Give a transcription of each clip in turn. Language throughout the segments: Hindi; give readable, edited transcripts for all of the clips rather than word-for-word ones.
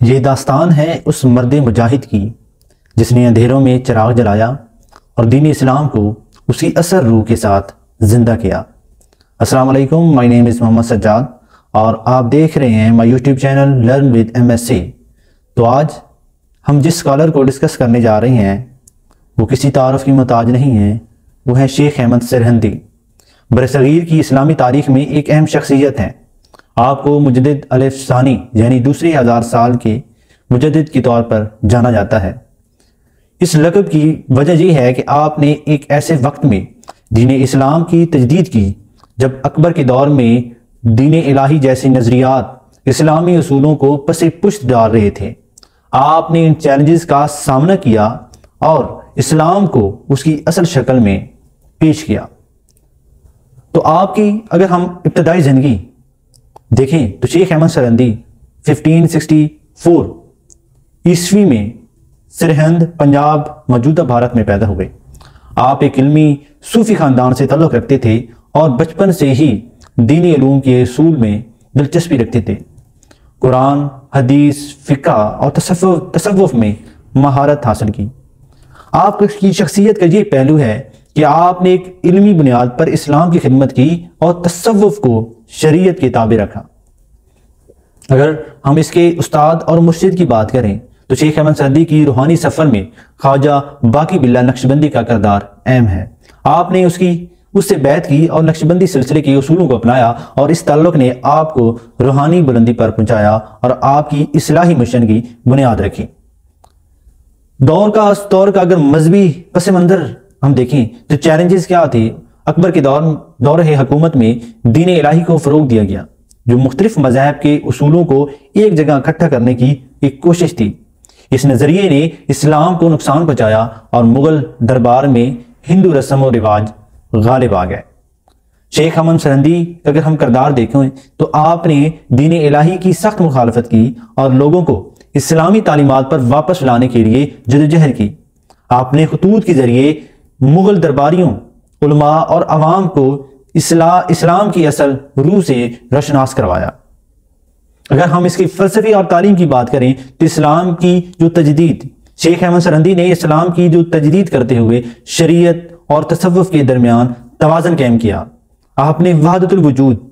ये दास्तान है उस मर्द मुजाहिद की जिसने अंधेरों में चिराग जलाया और दीन इस्लाम को उसकी असर रूह के साथ ज़िंदा किया। अस्सलाम वालेकुम, my name is Mohammad Sajjad और आप देख रहे हैं my YouTube channel learn with MSc। तो आज हम जिस स्कॉलर को डिस्कस करने जा रहे हैं वो किसी तारुफ की मोहताज नहीं है, वो है शेख अहमद सरहिंदी। बरसगीर की इस्लामी तारीख में एक अहम शख्सियत हैं। आपको मुजद्दिद अलिफ सानी यानी दूसरे 1000 साल के मुजद्दिद के तौर पर जाना जाता है। इस लक़ब की वजह यह है कि आपने एक ऐसे वक्त में दीन इस्लाम की तजदीद की जब अकबर के दौर में दीन इलाही जैसे नज़रियात इस्लामी उसूलों को पसे पुश्त डाल रहे थे। आपने इन चैलेंजेस का सामना किया और इस्लाम को उसकी असल शक्ल में पेश किया। तो आपकी अगर हम इब्तदाई ज़िंदगी देखें तो शेख अहमद सरहिंदी 1564 ईस्वी में सरहिंद पंजाब मौजूदा भारत में पैदा हुए। आप एक इल्मी सूफी ख़ानदान से ताल्लुक़ रखते थे और बचपन से ही दीनी उलूम के उसूल में दिलचस्पी रखते थे। कुरान, हदीस, फ़िक़्ह और तसव्वुफ़ में महारत हासिल की। आपकी शख्सियत का ये पहलू है कि आपने एक इल्मी बुनियाद पर इस्लाम की खिदमत की और तसव्वुफ़ को शरीयत के ताबे रखा। अगर हम इसके उस्ताद और मुर्शिद की बात करें तो शेख अहमद सरहिंदी की रूहानी सफ़र में ख्वाजा बाकी बिल्ला नक्शबंदी का किरदार अहम है। आपने उससे बैत की और नक्शबंदी सिलसिले के उसूलों को अपनाया और इस ताल्लुक़ ने आपको रूहानी बुलंदी पर पहुंचाया और आपकी इस्लाही मिशन की बुनियाद रखी। दौर का अगर मजहबी पस मंज़र हम देखें तो चैलेंजेस क्या थे। अकबर के दौर हुकूमत में दीन इलाही को फ़रोग दिया गया, जो मुख्तलिफ मज़ाहब के उसूलों को एक जगह इकट्ठा करने की एक कोशिश थी। इस नज़रिए ने इस्लाम को नुकसान पहुंचाया और मुग़ल दरबार में हिंदू रस्म और रिवाज गालिब आ गए। शेख अहमद सरहिंदी अगर हम किरदार देखें तो आपने दीन इलाही की सख्त मुखालफत की और लोगों को इस्लामी तालीमात पर वापस लाने के लिए जदोजहद की। आपने खतूत के जरिए मुग़ल दरबारियों, उलमा और अवाम को इस्लाम की असल रूह से रोशनास करवाया। अगर हम इसकी फ़लसफ़ी और तालीम की बात करें तो इस्लाम की जो तजदीद शेख अहमद सरहिंदी ने इस्लाम की जो तजदीद करते हुए शरीयत और तसव्वुफ़ के दरमियान तवाज़न कायम किया। आपने वहदतुल वजूद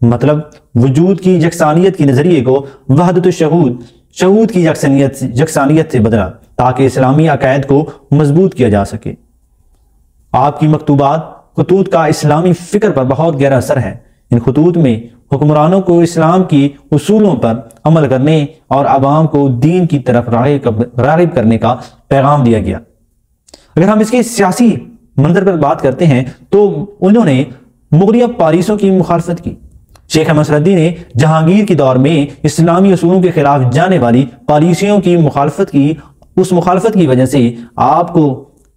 मतलब वजूद की यकसानियत के नज़रिए को वहदतुल शहूद की यकसानियत से बदला ताकि इस्लामी अकायद को मजबूत किया जा सके। आपकी मकतूबात खतूत का इस्लामी फ़िक्र पर बहुत गहरा असर है। इन खतूत में हुक्मरानों को इस्लाम की उसूलों पर अमल करने और आवाम को दीन की तरफ राग़िब करने का पैगाम दिया गया। अगर हम इसके सियासी मंजर पर बात करते हैं तो उन्होंने मुग़लिया पालिसियों की मुखालफत की। शेख अहमद सरहिंदी ने जहांगीर के दौर में इस्लामी उसूलों के खिलाफ जाने वाली पॉलिसियों की मुखालफत की। उस मुखालफत की वजह से आपको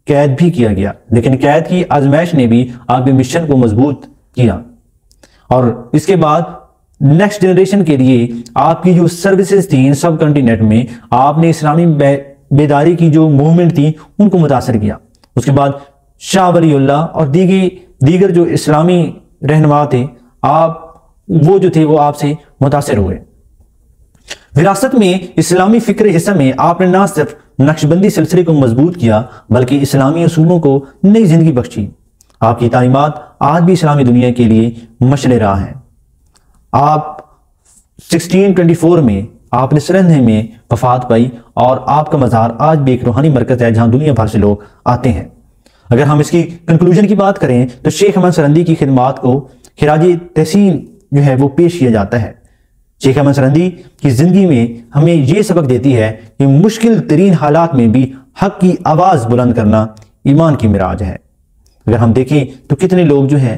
कैद भी किया गया, लेकिन कैद की आजमाइश ने भी आपके मिशन को मजबूत किया। और इसके बाद नेक्स्ट जनरेशन के लिए आपकी जो सर्विसेज थी इन सब कॉन्टिनेंट में, आपने इस्लामी बेदारी की जो मूवमेंट थी उनको मुतासर किया। उसके बाद शाह वलीउल्लाह और दीगर जो इस्लामी रहनुमा थे वो आपसे मुतासर हुए। विरासत में इस्लामी फ़िक्र हिस्सा में आपने न सिर्फ नक्शबंदी सिलसिले को मजबूत किया बल्कि इस्लामी उसूलों को नई जिंदगी बख्शी। आपकी तालीमात आज भी इस्लामी दुनिया के लिए मशले राह हैं। आप 1624 में आपने सरहिंद में वफात पाई और आपका मज़ार आज भी एक रूहानी मरकज़ है जहाँ दुनिया भर से लोग आते हैं। अगर हम इसकी कंक्लूजन की बात करें तो शेख अहमद सरहिंदी की खिदमात को खिराज तहसीन जो है वो पेश किया जाता है। शेख अहमद सरहिंदी की ज़िंदगी में हमें ये सबक देती है कि मुश्किल तरीन हालात में भी हक़ की आवाज़ बुलंद करना ईमान की मिराज है। अगर हम देखें तो कितने लोग जो हैं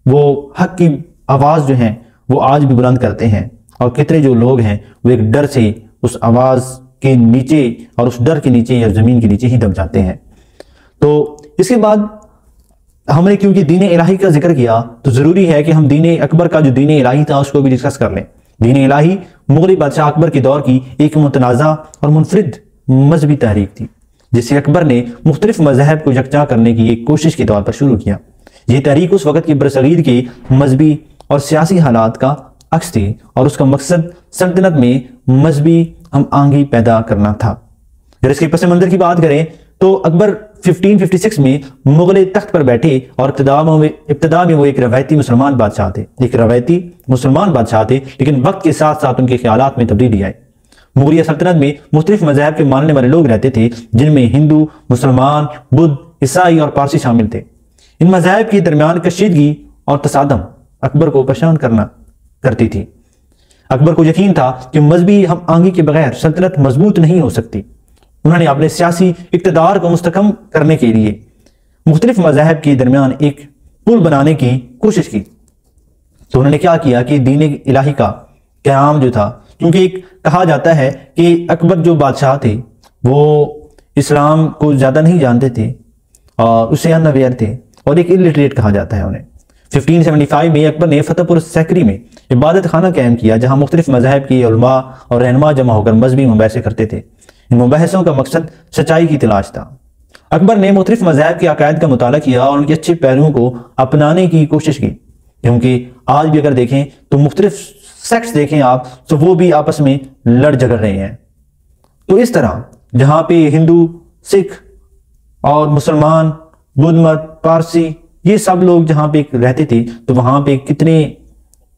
वो हक़ की आवाज़ जो है वो आज भी बुलंद करते हैं और कितने जो लोग हैं वो एक डर से उस आवाज़ के नीचे और उस डर के नीचे या ज़मीन के नीचे ही दब जाते हैं। तो इसके बाद हमने क्योंकि दीन इलाही का जिक्र किया तो ज़रूरी है कि हम दीन अकबर का जो दीन इलाही था उसको भी डिस्कस कर लें। दीन इलाही मुग़ल बादशाह अकबर के दौर की एक मुतनाज़ा और मुनफरिद मजहबी तहरीक थी जिसे अकबर ने मुख्तलिफ मज़हब को यकजा करने की एक कोशिश के तौर पर शुरू किया। ये तहरीक उस वक़्त की बरसगीर के मजहबी और सियासी हालात का अक्स थी और उसका मकसद सल्तनत में मजहबी हम आंगी पैदा करना था। अगर इसके पस मंजर की बात करें तो अकबर 1556 में मुगल तख्त पर बैठे और इब्तदा में वो एक रवायती मुसलमान बादशाह थे, लेकिन वक्त के साथ साथ उनके ख्यालात में तब्दीली आई। मुगलिया सल्तनत में मुख्तलिफ मज़हब के मानने वाले लोग रहते थे, जिनमें हिंदू, मुसलमान, बुद्ध, ईसाई और पारसी शामिल थे। इन मज़हब के दरमियान कशीदगी और तसादम अकबर को परेशान करती थी। अकबर को यकीन था कि मजहबी हम आंगी के बगैर सल्तनत मजबूत नहीं हो सकती। उन्होंने अपने सियासी इक़्तिदार को मुस्तकम करने के लिए मुख्तलिफ मज़ाहिब के दरमियान एक पुल बनाने की कोशिश की। तो उन्होंने क्या किया कि दीन इलाही का क़याम जो था, क्योंकि एक कहा जाता है कि अकबर जो बादशाह थे वो इस्लाम को ज़्यादा नहीं जानते थे और उससे अनअवेयर थे और एक इलिटरेट कहा जाता है उन्हें। 1575 में अकबर ने फतेहपुर सकरी में इबादत खाना कायम किया, जहाँ मुख्तलिफ मज़ाहिब के उलमा और रहनुमा जमा होकर मजहबी मुबाहिसे करते थे। इन मुबाहिसों का मकसद सच्चाई की तलाश था। अकबर ने मुख्तलिफ मज़ाहिब के अकायद का मुताला किया और उनके अच्छे पहलुओं को अपनाने की कोशिश की, क्योंकि आज भी अगर देखें तो मुख्तलिफ सेक्ट्स देखें आप तो वो भी आपस में लड़ झगड़ रहे हैं। तो इस तरह जहाँ पे हिंदू, सिख और मुसलमान, बुद्ध मत, पारसी, ये सब लोग जहाँ पे रहते थे तो वहाँ पे कितने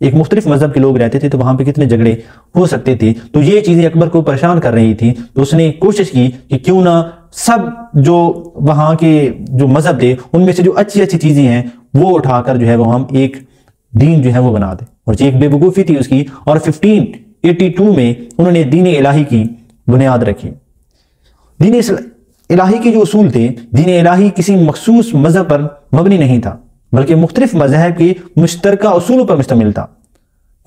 एक मुख्तलिफ मजहब के लोग रहते थे, तो वहाँ पे कितने झगड़े हो सकते थे। तो ये चीज़ें अकबर को परेशान कर रही थी। तो उसने कोशिश की कि क्यों ना सब जो वहाँ के जो मजहब थे उनमें से जो अच्छी अच्छी चीज़ें हैं वो उठाकर जो है वो हम एक दीन जो है वो बना दें। और ये एक बेवकूफ़ी थी उसकी। और 1582 में उन्होंने दीन इलाही की बुनियाद रखी। दीन इलाही के जो उसूल थे, दीन इलाही किसी मखसूस मजहब पर मबनी नहीं था, बल्कि मुख्तलिफ मज़ाहिब के मुश्तरका उसूलों पर मुश्तमिल था।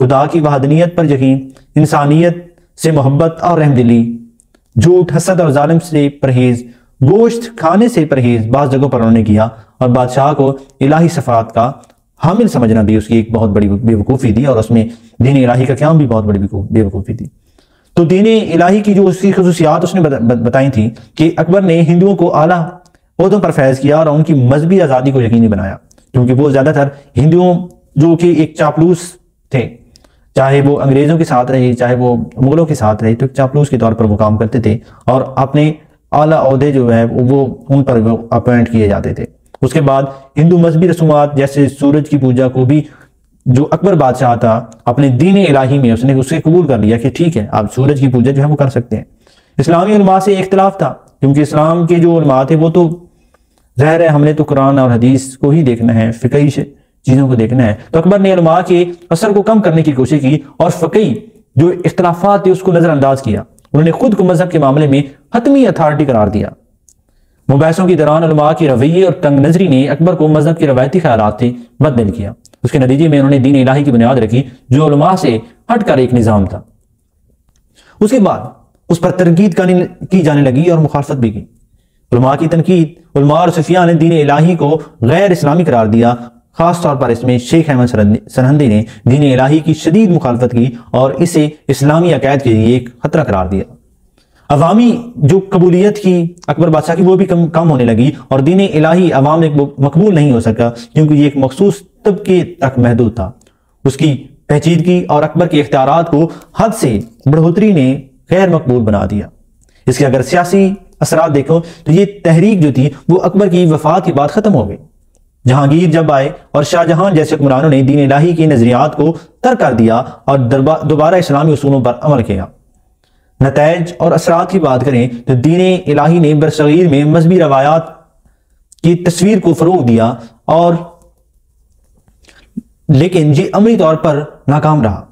खुदा की वहदानियत पर यकीन, इंसानियत से मोहब्बत और रहमदिली, झूठ, हसद और जालिम से परहेज, गोश्त खाने से परहेज बाज़ जगहों पर उन्होंने किया। और बादशाह को इलाही सफ़ात का हामिल समझना भी उसकी एक बहुत बड़ी बेवकूफ़ी थी, और उसमें दीन इलाही का क़याम भी बहुत बड़ी बेवकूफ़ी थी। तो दीन इलाही की जो उसकी खसूसियात उसने बताई थी कि अकबर ने हिंदुओं को आला ओहदों पर फैज़ किया और उनकी मजहबी आज़ादी को यकीनी बनाया, क्योंकि वो ज़्यादातर हिंदुओं जो कि एक चापलूस थे, चाहे वो अंग्रेज़ों के साथ रहे चाहे वो मुगलों के साथ रहे, तो चापलूस के तौर पर वो काम करते थे और अपने आला ओहदे जो है वो उन पर वो अपॉइंट किए जाते थे। उसके बाद हिंदू मजहबी रसूमात जैसे सूरज की पूजा को भी जो अकबर बादशाह था अपने दीन इलाही में उसने उसे कबूल कर लिया कि ठीक है आप सूरज की पूजा जो है वो कर सकते हैं। इस्लामी उलमा से इख्तिलाफ था, क्योंकि इस्लाम के जो उलमा थे वो तो ज़ाहिर है हमने तो कुरान और हदीस को ही देखना है, फ़िक़ही चीज़ों को देखना है। तो अकबर ने उलमा के असर को कम करने की कोशिश की और फ़िक़ही जो इख्तिलाफात थे उसको नज़रअंदाज किया। उन्होंने खुद को मजहब के मामले में हतमी अथॉरिटी करार दिया। मुबाहिसों के दौरान उलमा के रवैये और तंग नजरी ने अकबर को मजहब के रवायती ख्यालात से बददिल किया। उसके नतीजे में उन्होंने दीन इलाही की बुनियाद रखी, जो उलमा से हटकर एक निज़ाम था। उसके बाद उस पर तनकीद की जाने लगी और मुखालफत भी की। उलमा की तनकीद, उलमा और सूफिया ने दीन इलाही को गैर इस्लामी करार दिया। खास तौर पर इसमें शेख अहमद सरहंदी ने दीन इलाही की शदीद मुखालफत की और इसे इस्लामी अकायद के लिए एक खतरा करार दिया। अवामी जो कबूलियत की अकबर बादशाह की वो भी कम होने लगी और दीन इलाही अवाम में मकबूल नहीं हो सका, क्योंकि ये एक मखसूस तबके तक महदूद था। उसकी पेचीदगी और अकबर के इख्तियारात को हद से बढ़ोतरी ने गैर मकबूल बना दिया। इसके अगर सियासी असरात देखो तो ये तहरीक जो थी वो अकबर की वफात के बाद ख़त्म हो गई। जहांगीर जब आए और शाहजहां जैसे हुक्मरानों ने दीन इलाही के नज़रियात को तर्क कर दिया और दोबारा इस्लामी उसूलों पर अमल किया। नताइज और असरात की बात करें तो दीन इलाही ने बरसगीर में मजहबी रवायात की तस्वीर को फ़रोग़ दिया, और लेकिन ये अमली तौर पर नाकाम रहा।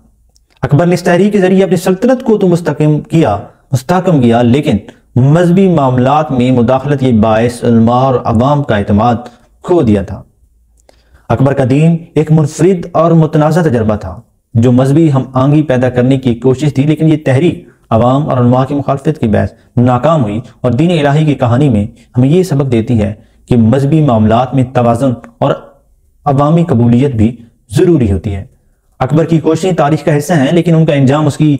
अकबर ने इस तहरीक के जरिए अपनी सल्तनत को तो मुस्तहकम किया, लेकिन मजहबी मामलात में मुदाखलत ये बायस उलमा और अवाम का एतमाद खो दिया था। अकबर का दीन एक मुनफरिद और मुतनाज़ा तजर्बा था, जो मजहबी हम आंगी पैदा करने की कोशिश थी, लेकिन ये तहरीक अवाम और उलमा की मुखालफत की बहस नाकाम हुई। और दीन इलाही की कहानी में हमें ये सबक देती है कि मजहबी मामलात में तवाज़ुन और अवामी कबूलियत भी ज़रूरी होती है। अकबर की कोशिशें तारीख का हिस्सा हैं, लेकिन उनका इंजाम उसकी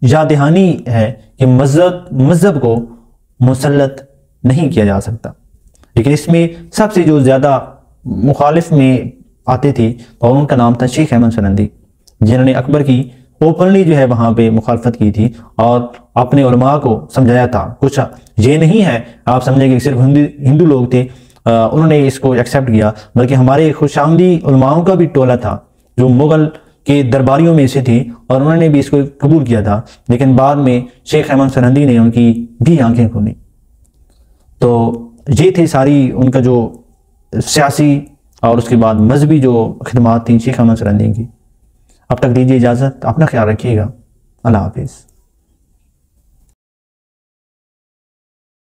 याद दहानी है कि मजहब को मुसल्लत नहीं किया जा सकता। लेकिन इसमें सबसे जो ज़्यादा मुखालिफ में आते थे और उनका नाम था शेख अहमद सरहंदी, जिन्होंने अकबर की ओपनली जो है वहाँ पे मुखालफत की थी और अपने उलमा को समझाया था। कुछ ये नहीं है आप समझें कि सिर्फ हिंदू लोग थे उन्होंने इसको एक्सेप्ट किया, बल्कि हमारे खुशामदी उलमाओं का भी टोला था जो मुग़ल के दरबारियों में से थे और उन्होंने भी इसको कबूल किया था। लेकिन बाद में शेख अहमद सरहंदी ने उनकी भी आंखें खोली। तो ये थे सारी उनका जो सियासी और उसके बाद मजहबी जो खिदमात थी शेख अहमद सरहंदी की। अब तक दीजिए इजाज़त, अपना ख्याल रखिएगा। अल्लाह हाफिज़।